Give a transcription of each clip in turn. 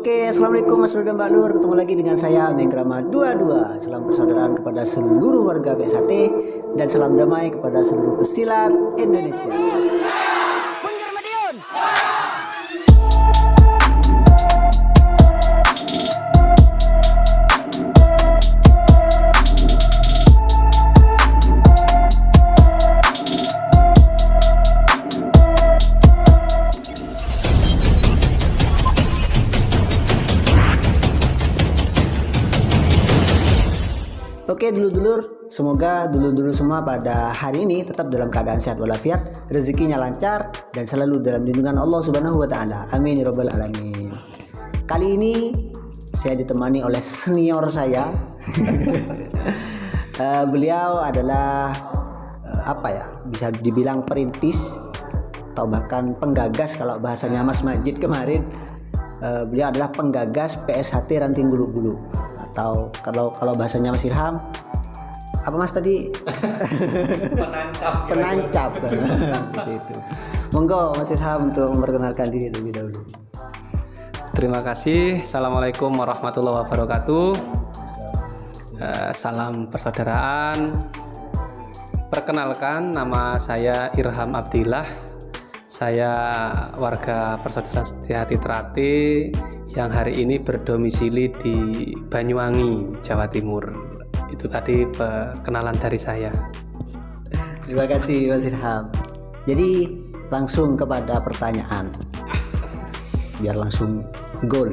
Oke, assalamualaikum Mas Lur dan Mbak Lur. Ketemu lagi dengan saya Menggrama 22. Salam persaudaraan kepada seluruh warga BSAT dan salam damai kepada seluruh pesilat Indonesia. Oke dulur-dulur, semoga dulur-dulur semua pada hari ini tetap dalam keadaan sehat walafiat, rezekinya lancar dan selalu dalam lindungan Allah Subhanahu wa taala. Amin ya rabbal alamin. Kali ini saya ditemani oleh senior saya. Beliau adalah bisa dibilang perintis atau bahkan penggagas kalau bahasanya Mas Majid kemarin. Beliau adalah penggagas PSHT Ranting Gulu-Gulu, atau kalau bahasanya Mas Irham apa Mas tadi? Penancap. Seperti itu. Monggo Mas Irham untuk memperkenalkan diri terlebih dahulu. Terima kasih. Assalamualaikum warahmatullahi wabarakatuh. Salam persaudaraan. Perkenalkan, nama saya Irham Abdillah. Saya warga persaudaraan Setiahati Trate yang hari ini berdomisili di Banyuwangi, Jawa Timur. Itu tadi perkenalan dari saya. Terima kasih Mas Irham. Jadi langsung kepada pertanyaan, biar langsung goal.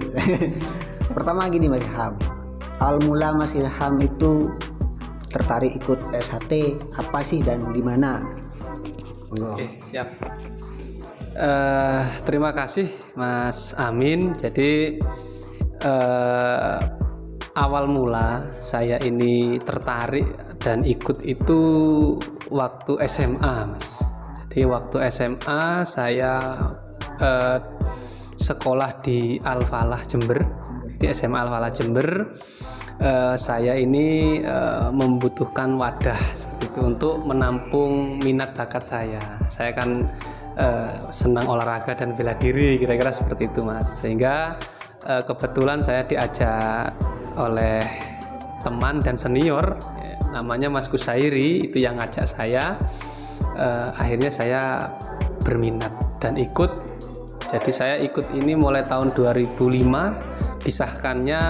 Pertama gini Mas Irham, awal mula Mas Irham itu tertarik ikut PSHT apa sih dan di mana? Oke, siap. Terima kasih Mas Amin. Jadi awal mula saya ini tertarik dan ikut itu waktu SMA, Mas. Jadi waktu SMA saya sekolah di Al-Falah Jember, di SMA Al-Falah Jember. Saya ini membutuhkan wadah seperti itu untuk menampung minat bakat saya. Saya kan senang olahraga dan bela diri, kira-kira seperti itu Mas. Sehingga kebetulan saya diajak oleh teman dan senior, namanya Mas Kusairi, itu yang ngajak saya. Akhirnya saya berminat dan ikut. Jadi saya ikut ini mulai tahun 2005, disahkannya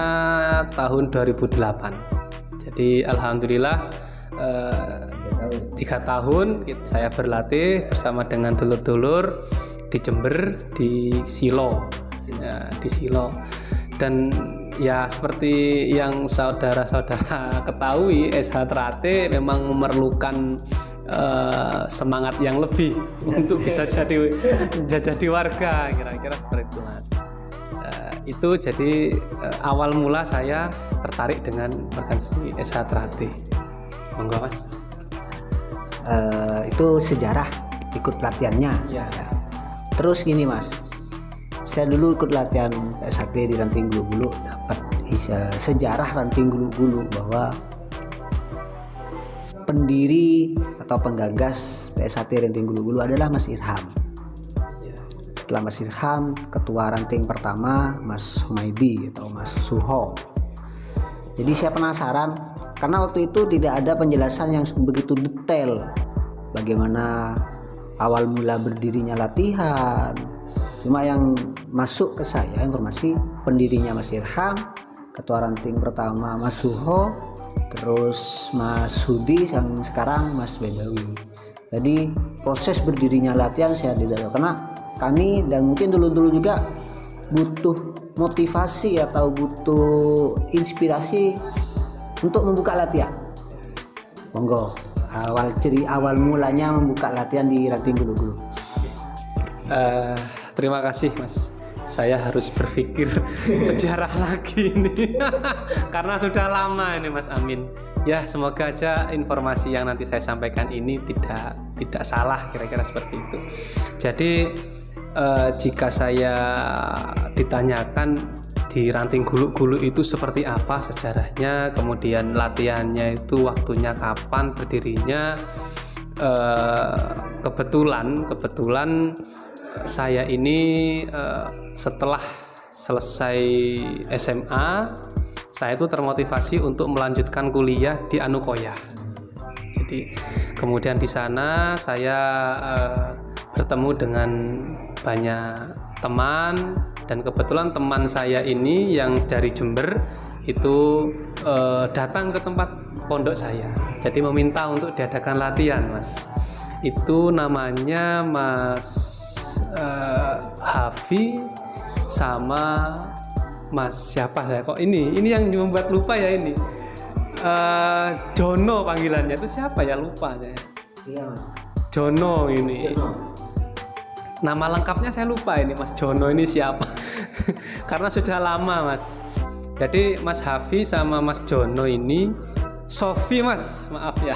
tahun 2008. Jadi alhamdulillah 3 tahun saya berlatih bersama dengan dulur-dulur di Jember, di Silo, di Silo. Dan ya seperti yang saudara-saudara ketahui, SH Trate memang memerlukan semangat yang lebih untuk bisa jadi warga, kira-kira seperti itu Mas. Itu jadi awal mula saya tertarik dengan organisasi SH Trate. Monggo Mas. Itu sejarah ikut latihannya ya. Terus gini Mas, saya dulu ikut latihan PSHT di Ranting Gulu-Gulu, dapat sejarah Ranting Gulu-Gulu bahwa pendiri atau penggagas PSHT Ranting Gulu-Gulu adalah Mas Irham. Setelah Mas Irham, ketua ranting pertama Mas Humaidi atau Mas Suho. Jadi saya penasaran karena waktu itu tidak ada penjelasan yang begitu detail bagaimana awal mula berdirinya latihan. Cuma yang masuk ke saya informasi pendirinya Mas Irham, ketua ranting pertama Mas Suho, terus Mas Hudi yang sekarang Mas Bedawi. Jadi proses berdirinya latihan saya tidak tahu, karena kami dan mungkin dulu juga butuh motivasi atau butuh inspirasi untuk membuka latihan. Monggo, awal mulanya membuka latihan di Ranting Gulu-Gulu. Terima kasih Mas. Saya harus berpikir sejarah lagi ini karena sudah lama ini Mas Amin. Ya semoga aja informasi yang nanti saya sampaikan ini tidak salah, kira-kira seperti itu. Jadi jika saya ditanyakan di Ranting Gulu-Gulu itu seperti apa sejarahnya, kemudian latihannya itu waktunya kapan, berdirinya, kebetulan saya ini setelah selesai SMA, saya itu termotivasi untuk melanjutkan kuliah di Anukoya. Jadi kemudian di sana saya bertemu dengan banyak teman, dan kebetulan teman saya ini yang dari Jember itu datang ke tempat pondok saya. Jadi meminta untuk diadakan latihan, Mas. Itu namanya Mas Hafi sama Mas siapa saya kok ini yang membuat lupa ya ini. Jono panggilannya itu siapa ya, lupa saya. Iya, Mas. Jono ini. Nama lengkapnya saya lupa ini, Mas Jono ini siapa. Karena sudah lama, Mas. Jadi Mas Hafi sama Mas Jono ini, Sofi Mas, maaf ya.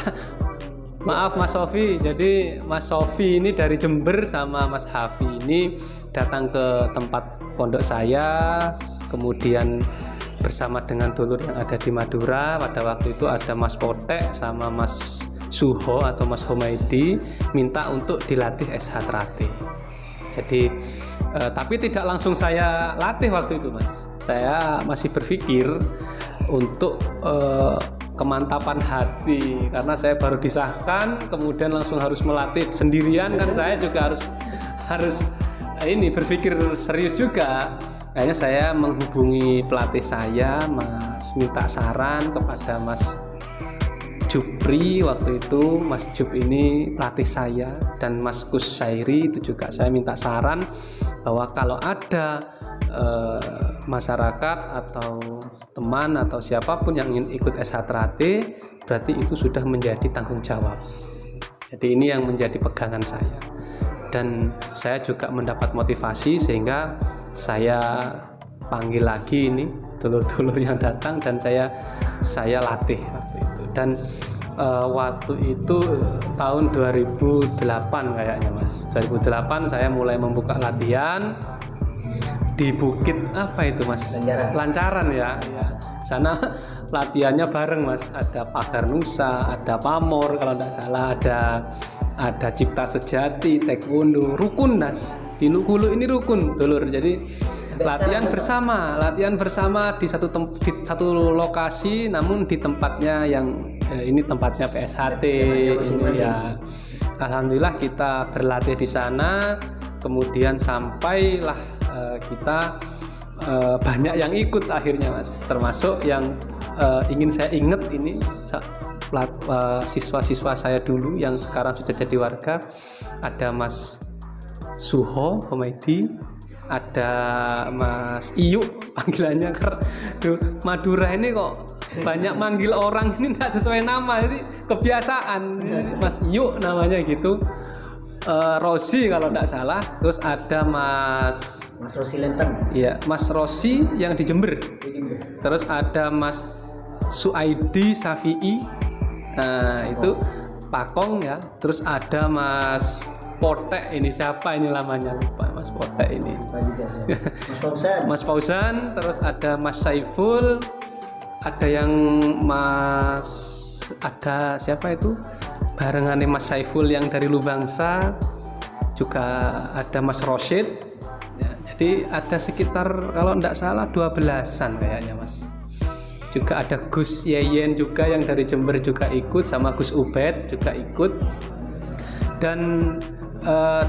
Maaf Mas Sofi. Jadi Mas Sofi ini dari Jember sama Mas Hafi ini datang ke tempat pondok saya, kemudian bersama dengan dulur yang ada di Madura. Pada waktu itu ada Mas Potek sama Mas Suho atau Mas Humaidi minta untuk dilatih SH Trate. Jadi tapi tidak langsung saya latih waktu itu, Mas. Saya masih berpikir untuk kemantapan hati, karena saya baru disahkan kemudian langsung harus melatih sendirian, kan saya juga harus ini berpikir serius juga. Akhirnya saya menghubungi pelatih saya, Mas, minta saran kepada Mas Jupri waktu itu. Mas Jup ini pelatih saya, dan Mas Kus Syairi itu juga saya minta saran bahwa kalau ada masyarakat atau teman atau siapapun yang ingin ikut SH Trate, berarti itu sudah menjadi tanggung jawab. Jadi ini yang menjadi pegangan saya, dan saya juga mendapat motivasi sehingga saya panggil lagi ini dulur-dulur yang datang, dan saya latih waktu itu. Dan waktu itu tahun 2008 kayaknya, Mas. 2008 saya mulai membuka latihan di bukit apa itu, Mas? Lancaran ya. Sana latihannya bareng, Mas. Ada Pagar Nusa, ada Pamor kalau tidak salah, ada Cipta Sejati, Taekwondo, rukun, Mas. Di Nukulu ini rukun, dulur. Jadi latihan bersama di satu lokasi, namun di tempatnya yang ini tempatnya PSHT ini ya. Alhamdulillah kita berlatih di sana, kemudian sampailah kita banyak yang ikut akhirnya, Mas. Termasuk yang ingin saya ingat ini siswa-siswa saya dulu yang sekarang sudah jadi warga. Ada Mas Suho Humaidi, ada Mas Iyu panggilannya, karena Madura ini kok banyak manggil orang ini tidak sesuai nama, jadi kebiasaan. Mas Iyu namanya gitu. Rosi kalau tidak salah. Terus ada Mas Rosi Lenteng. Iya, Mas Rosi yang di Jember. Terus ada Mas Suaidi Safi'i. Nah, itu Pakong ya. Terus ada Mas Potek, ini siapa ini namanya, lupa Mas Potek ini. Mas Fauzan. Terus ada Mas Saiful. Ada yang ada siapa itu? Barengannya Mas Saiful yang dari Lubangsa. Juga ada Mas Rosyid ya, jadi ada sekitar kalau tidak salah 12-an kayaknya, Mas. Juga ada Gus Yeyen juga yang dari Jember juga ikut, sama Gus Ubed juga ikut. Dan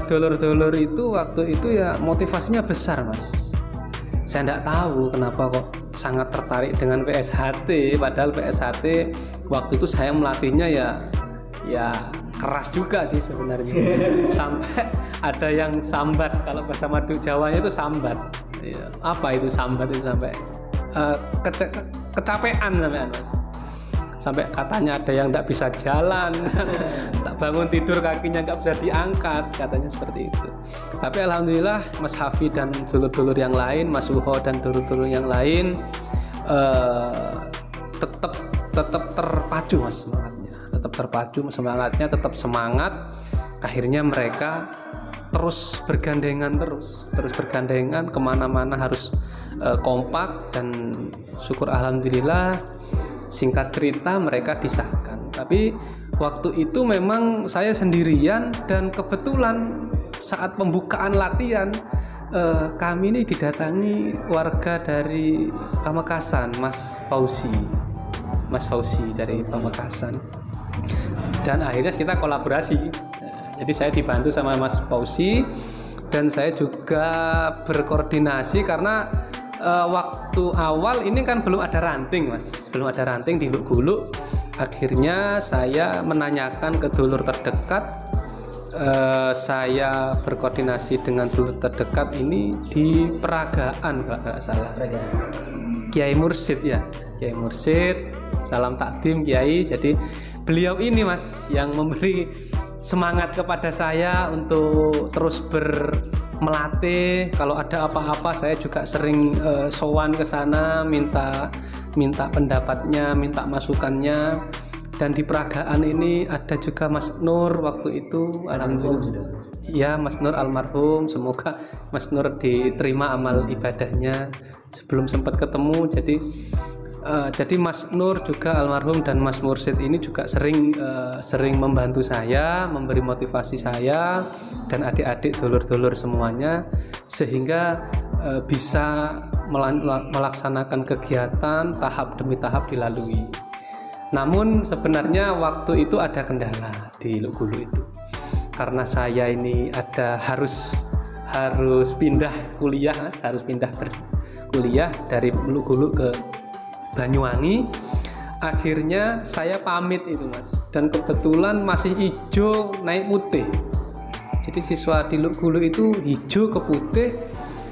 dulur-dulur itu waktu itu ya motivasinya besar, Mas. Saya tidak tahu kenapa kok sangat tertarik dengan PSHT, padahal PSHT waktu itu saya melatihnya ya keras juga sih sebenarnya. Sampai ada yang sambat, kalau bahasa Madu Jawanya itu sambat ya. Apa itu sambat itu? Sampai kecapean sampean, Mas. Sampai katanya ada yang tidak bisa jalan, tak bangun tidur kakinya nggak bisa diangkat, katanya seperti itu. Tapi alhamdulillah Mas Hafi dan dulur-dulur yang lain, Mas Suho dan dulur-dulur yang lain tetap terpacu, Mas, semangatnya, tetap semangat. Akhirnya mereka terus bergandengan kemana-mana harus kompak, dan syukur alhamdulillah singkat cerita mereka disahkan. Tapi waktu itu memang saya sendirian, dan kebetulan saat pembukaan latihan kami ini didatangi warga dari Pamekasan, Mas Fauzi dari Pamekasan, dan akhirnya kita kolaborasi. Jadi saya dibantu sama Mas Fauzi, dan saya juga berkoordinasi karena waktu awal ini kan belum ada ranting, Mas, belum ada ranting di Luk Guluk. Akhirnya saya menanyakan ke dulur terdekat, saya berkoordinasi dengan dulur terdekat ini di Peragaan kalau nggak salah, Kiai Mursid ya, Kiai Mursid, salam takdim Kiai. Jadi beliau ini, Mas, yang memberi semangat kepada saya untuk terus melatih. Kalau ada apa-apa saya juga sering sowan ke sana, minta pendapatnya, minta masukannya. Dan di Peragaan ini ada juga Mas Nur waktu itu, alhamdulillah. Ya, Mas Nur almarhum, semoga Mas Nur diterima amal ibadahnya. Sebelum sempat ketemu, jadi Mas Nur juga almarhum dan Mas Mursid ini juga sering membantu saya, memberi motivasi saya dan adik-adik dulur-dulur semuanya, sehingga bisa melaksanakan kegiatan tahap demi tahap dilalui. Namun sebenarnya waktu itu ada kendala di Luk Guluk itu, karena saya ini harus pindah kuliah, harus pindah berkuliah dari Luk Guluk ke Banyuwangi. Akhirnya saya pamit itu, Mas, dan kebetulan masih hijau naik putih. Jadi siswa di Luk Guluk itu hijau ke putih,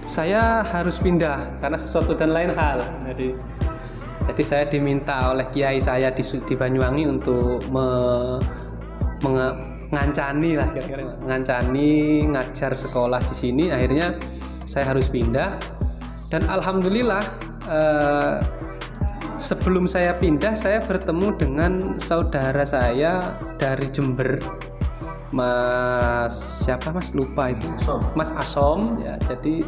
saya harus pindah karena sesuatu dan lain hal. Jadi saya diminta oleh kiai saya di Banyuwangi untuk mengancani lah, kira-kira ngancani ngajar sekolah di sini. Akhirnya saya harus pindah, dan alhamdulillah sebelum saya pindah saya bertemu dengan saudara saya dari Jember, Mas lupa itu, Mas Asom ya. Jadi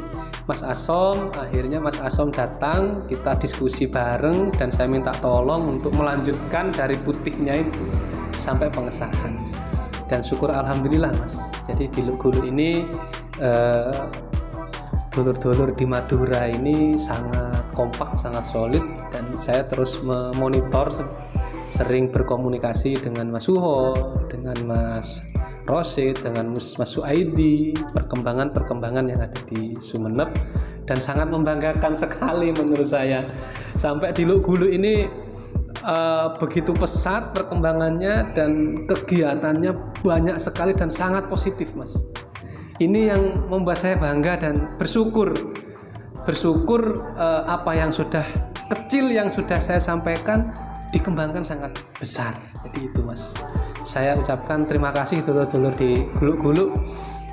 Mas Asom, akhirnya Mas Asom datang, kita diskusi bareng, dan saya minta tolong untuk melanjutkan dari putihnya itu sampai pengesahan. Dan syukur alhamdulillah, Mas, jadi di Luk Guluk ini dulur-dulur di Madura ini sangat kompak, sangat solid, dan saya terus memonitor, sering berkomunikasi dengan Mas Suho, dengan Mas Rosid, dengan Mas Suaidi, perkembangan yang ada di Sumeneb, dan sangat membanggakan sekali menurut saya. Sampai di Luk Guluk ini begitu pesat perkembangannya dan kegiatannya banyak sekali dan sangat positif, Mas. Ini yang membuat saya bangga dan bersyukur apa yang sudah kecil yang sudah saya sampaikan dikembangkan sangat besar. Jadi itu, Mas, saya ucapkan terima kasih dulur-dulur di Guluk Guluk,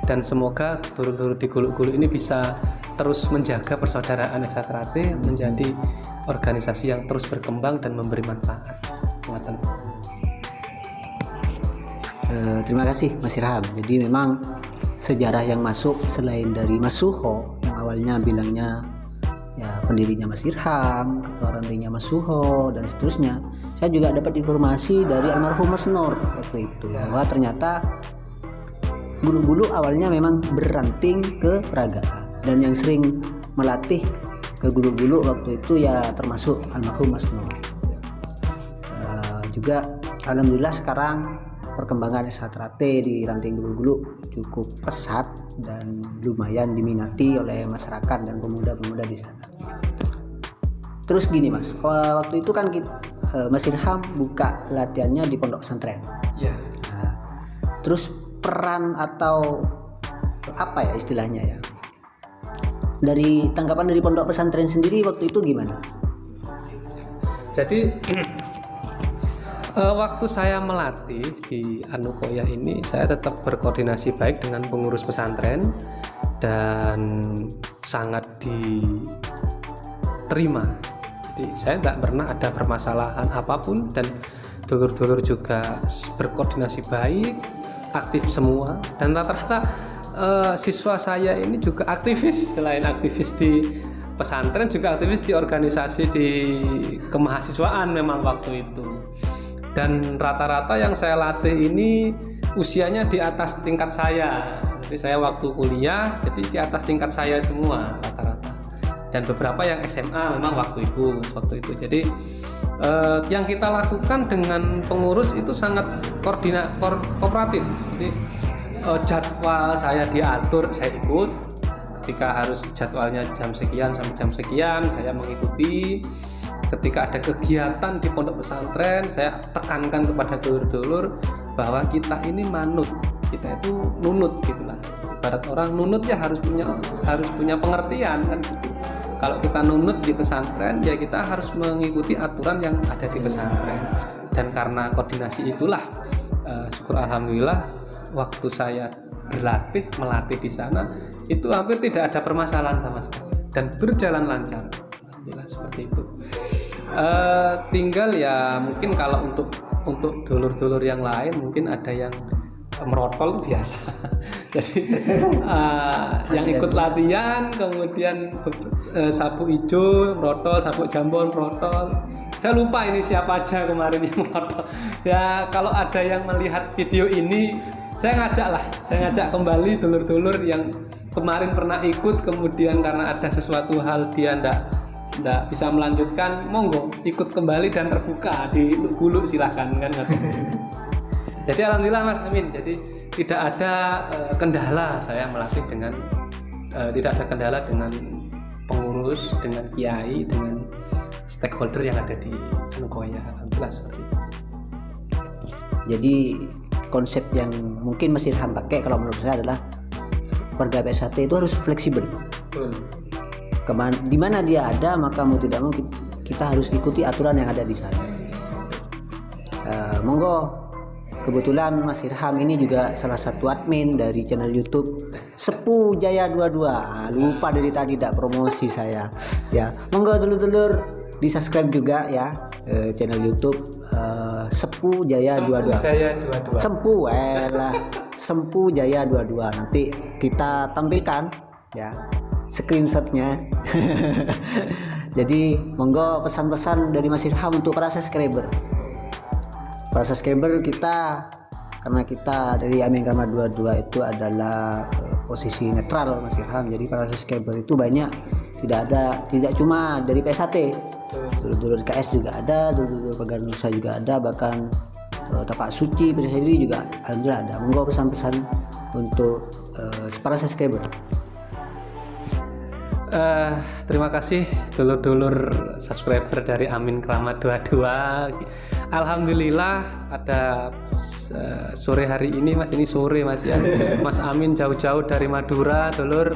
dan semoga dulur-dulur di Guluk Guluk ini bisa terus menjaga persaudaraan Esa Trate menjadi organisasi yang terus berkembang dan memberi manfaat. Terima kasih Mas Irham. Jadi memang sejarah yang masuk selain dari Mas Suho yang awalnya bilangnya ya pendirinya Mas Irham, ketua rantingnya Mas Suho, dan seterusnya, saya juga dapat informasi dari almarhum Mas Nur waktu itu bahwa ternyata Guluk Guluk awalnya memang berranting ke Peragaan, dan yang sering melatih ke Guluk Guluk waktu itu ya termasuk almarhum Mas Nur. Juga alhamdulillah sekarang perkembangan Esa Trate di ranting Guluk Guluk cukup pesat dan lumayan diminati oleh masyarakat dan pemuda-pemuda di sana. Terus gini, Mas, waktu itu kan Mas Irham buka latihannya di pondok pesantren. Iya. Nah, terus peran atau apa ya istilahnya ya, dari tanggapan dari pondok pesantren sendiri waktu itu gimana? Jadi waktu saya melatih di Anukoya ini, saya tetap berkoordinasi baik dengan pengurus pesantren dan sangat diterima. Jadi saya tidak pernah ada permasalahan apapun, dan dulur-dulur juga berkoordinasi baik, aktif semua, dan rata-rata siswa saya ini juga aktivis. Selain aktivis di pesantren, juga aktivis di organisasi di kemahasiswaan memang waktu itu. Dan rata-rata yang saya latih ini usianya di atas tingkat saya. Jadi saya waktu kuliah jadi di atas tingkat saya semua rata-rata, dan beberapa yang SMA memang waktu itu. Jadi yang kita lakukan dengan pengurus itu sangat kooperatif. Jadi jadwal saya diatur, saya ikut. Ketika harus jadwalnya jam sekian sampai jam sekian, saya mengikuti. Ketika ada kegiatan di pondok pesantren, saya tekankan kepada dulur-dulur bahwa kita ini manut, kita itu nunut gitulah. Ibarat orang nunut ya harus punya pengertian kan gitu. Kalau kita nunut di pesantren ya kita harus mengikuti aturan yang ada di pesantren. Dan karena koordinasi itulah syukur alhamdulillah waktu saya melatih di sana itu hampir tidak ada permasalahan sama sekali dan berjalan lancar. Alhamdulillah seperti itu. Tinggal ya mungkin kalau untuk dulur-dulur yang lain mungkin ada yang merotol itu biasa. Jadi yang ikut latihan kemudian sabuk hijau merotol, sabuk jambon merotol. Saya lupa ini siapa aja kemarin yang merotol. Ya kalau ada yang melihat video ini, saya ngajak kembali dulur-dulur yang kemarin pernah ikut kemudian karena ada sesuatu hal dia ndak bisa melanjutkan, monggo ikut kembali dan terbuka di Gulu silahkan kan. Jadi alhamdulillah Mas Amin, jadi tidak ada kendala saya melatih dengan tidak ada kendala dengan pengurus, dengan kiai, dengan stakeholder yang ada di Nukoya. Alhamdulillah seperti itu. Jadi konsep yang mungkin Mas Irham pakai kalau menurut saya adalah warga PSHT itu harus fleksibel. Betul. Di mana dia ada maka mau tidak mau kita harus ikuti aturan yang ada di sana. Monggo, kebetulan Mas Irham ini juga salah satu admin dari channel YouTube Sepu Jaya 22. Lupa dari tadi tidak promosi saya. Ya, monggo dulur-dulur di subscribe juga ya channel YouTube Sepu Jaya 22. Sempu Jaya 22. Nanti kita tampilkan ya screenshotnya. Jadi monggo pesan-pesan dari Mas Irham untuk para subscriber kita, karena kita dari Amin Kramat 22 itu adalah posisi netral Mas Irham. Jadi para subscriber itu banyak, tidak cuma dari PSHT, dulur-dulur KS juga ada, dulur-dulur Pagar Nusa juga ada, bahkan Tapak Suci Pirsadi juga alhamdulillah ada. Monggo pesan-pesan untuk para subscriber. Terima kasih dulur-dulur subscriber dari Amin Kramat 22. Alhamdulillah pada sore hari ini Mas, ini sore Mas ya. Mas Amin jauh-jauh dari Madura dulur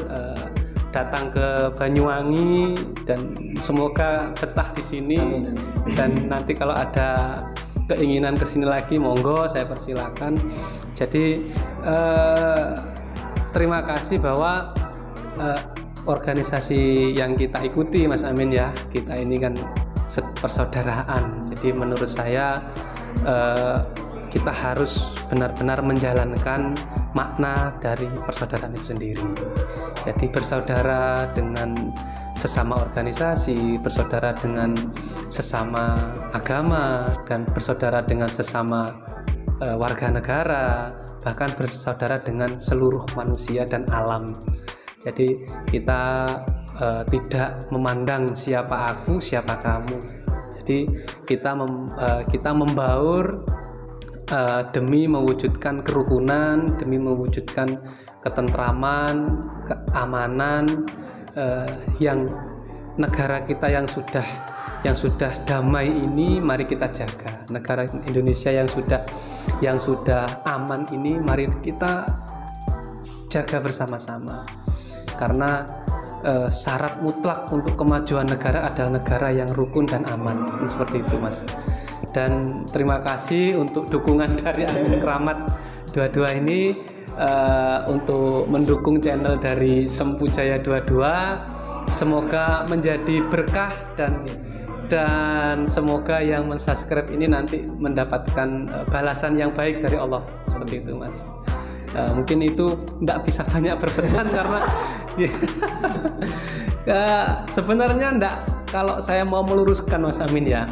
datang ke Banyuwangi dan semoga betah di sini. Amin. Dan nanti kalau ada keinginan kesini lagi monggo saya persilakan. Jadi terima kasih bahwa organisasi yang kita ikuti Mas Amin ya, kita ini kan persaudaraan. Jadi menurut saya kita harus benar-benar menjalankan makna dari persaudaraan itu sendiri. Jadi bersaudara dengan sesama organisasi, bersaudara dengan sesama agama, dan bersaudara dengan sesama warga negara, bahkan bersaudara dengan seluruh manusia dan alam. Jadi kita tidak memandang siapa aku, siapa kamu. Jadi kita membaur demi mewujudkan kerukunan, demi mewujudkan ketentraman, keamanan yang negara kita yang sudah damai ini mari kita jaga. Negara Indonesia yang sudah aman ini mari kita jaga bersama-sama. Karena syarat mutlak untuk kemajuan negara adalah negara yang rukun dan aman. Seperti itu Mas. Dan terima kasih untuk dukungan dari Amin Kramat 22 ini untuk mendukung channel dari Sempu Jaya 22. Semoga menjadi berkah dan semoga yang mensubscribe ini nanti mendapatkan balasan yang baik dari Allah. Seperti itu Mas. Mungkin itu tidak bisa banyak berpesan karena sebenarnya enggak, kalau saya mau meluruskan Mas Amin ya,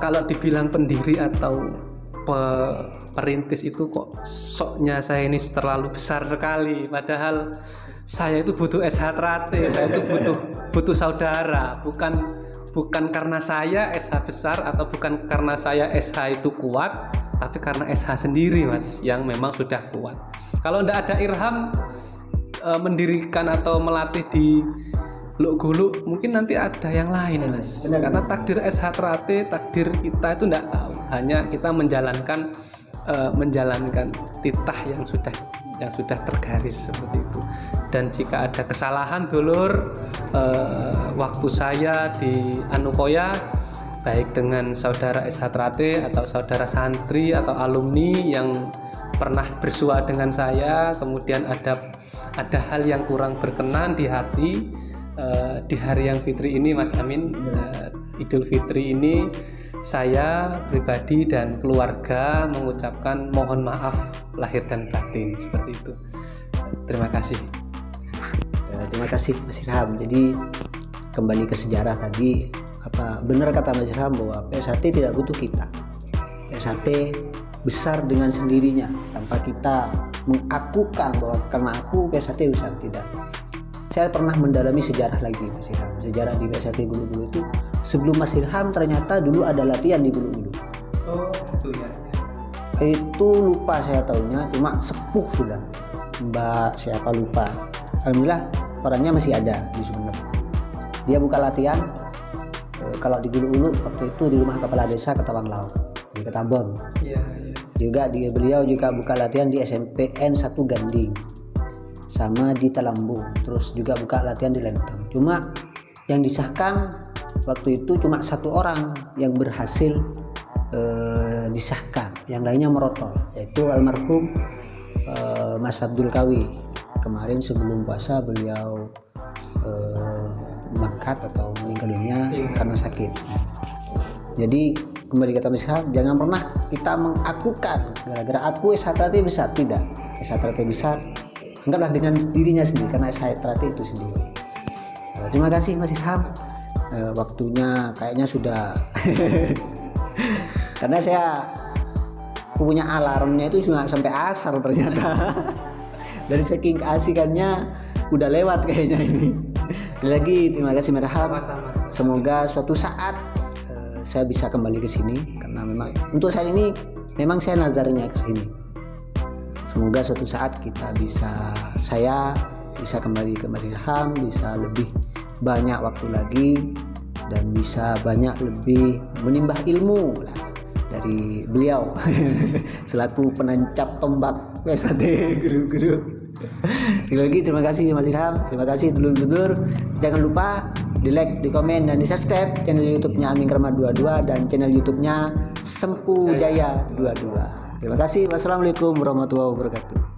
kalau dibilang pendiri atau perintis itu kok soknya saya ini terlalu besar sekali, padahal saya itu butuh SH Trate, saya itu butuh saudara, bukan karena saya SH besar atau bukan karena saya SH itu kuat, tapi karena SH sendiri Mas yang memang sudah kuat. Kalau ndak ada Irham mendirikan atau melatih di Luk Guluk, mungkin nanti ada yang lain Mas. Karena takdir SH Trate, takdir kita itu ndak tahu, hanya kita menjalankan titah yang sudah tergaris seperti itu. Dan jika ada kesalahan dulur, waktu saya di Anukoya baik dengan saudara SH Trate atau saudara santri atau alumni yang pernah bersua dengan saya, kemudian ada hal yang kurang berkenan di hati, di hari yang fitri ini Mas Amin, Idul Fitri ini, saya pribadi dan keluarga mengucapkan mohon maaf lahir dan batin, seperti itu. Terima kasih. Terima kasih Mas Irham. Jadi kembali ke sejarah tadi, benar kata Mas Irham bahwa PSHT tidak butuh kita. PSHT besar dengan sendirinya tanpa kita mengakukan bahwa karena aku PSHT besar, tidak. Saya pernah mendalami sejarah lagi Mas Irham. Sejarah di PSHT Gulu-Gulu itu sebelum Mas Irham ternyata dulu ada latihan di Gulu-Gulu. Oh, gitu ya. Itu lupa saya tahunya, cuma sepuh sudah. Mbak siapa lupa. Alhamdulillah orangnya masih ada di Sumeneb. Dia buka latihan kalau di Gulu-Gulu waktu itu di rumah kepala desa Ketawang Laut di Ketambon. Iya. Juga beliau juga buka latihan di SMPN 1 Ganding sama di Talambu, terus juga buka latihan di Lenteng. Cuma yang disahkan waktu itu cuma satu orang yang berhasil disahkan, yang lainnya merotol, yaitu almarhum Mas Abdul Kawi. Kemarin sebelum puasa beliau makat atau meninggal dunia karena sakit. Jadi kembali kata Mas Irham, jangan pernah kita mengakukan gara-gara aku SH Trate besar, tidak. SH Trate besar anggaplah dengan dirinya sendiri karena SH Trate itu sendiri. Terima kasih Mas Irham, waktunya kayaknya sudah karena saya punya alarmnya itu cuma sampai asar ternyata. Dari saking keasikannya udah lewat kayaknya ini. Lagi terima kasih Mas Irham. Semoga suatu saat saya bisa kembali ke sini, karena memang untuk saat ini memang saya nazarnya ke sini. Semoga suatu saat saya bisa kembali ke Mas Irham, bisa lebih banyak waktu lagi dan bisa banyak lebih menimba ilmu lah dari beliau selaku penancap tombak PSHT guru-guru. Sekali lagi terima kasih Mas Irham, terima kasih dulur-dulur. Jangan lupa di like, di komen, dan di subscribe channel YouTube-nya Amin Kramat 22 dan channel YouTube-nya Sempu Jaya 22. Terima kasih. Wassalamualaikum warahmatullahi wabarakatuh.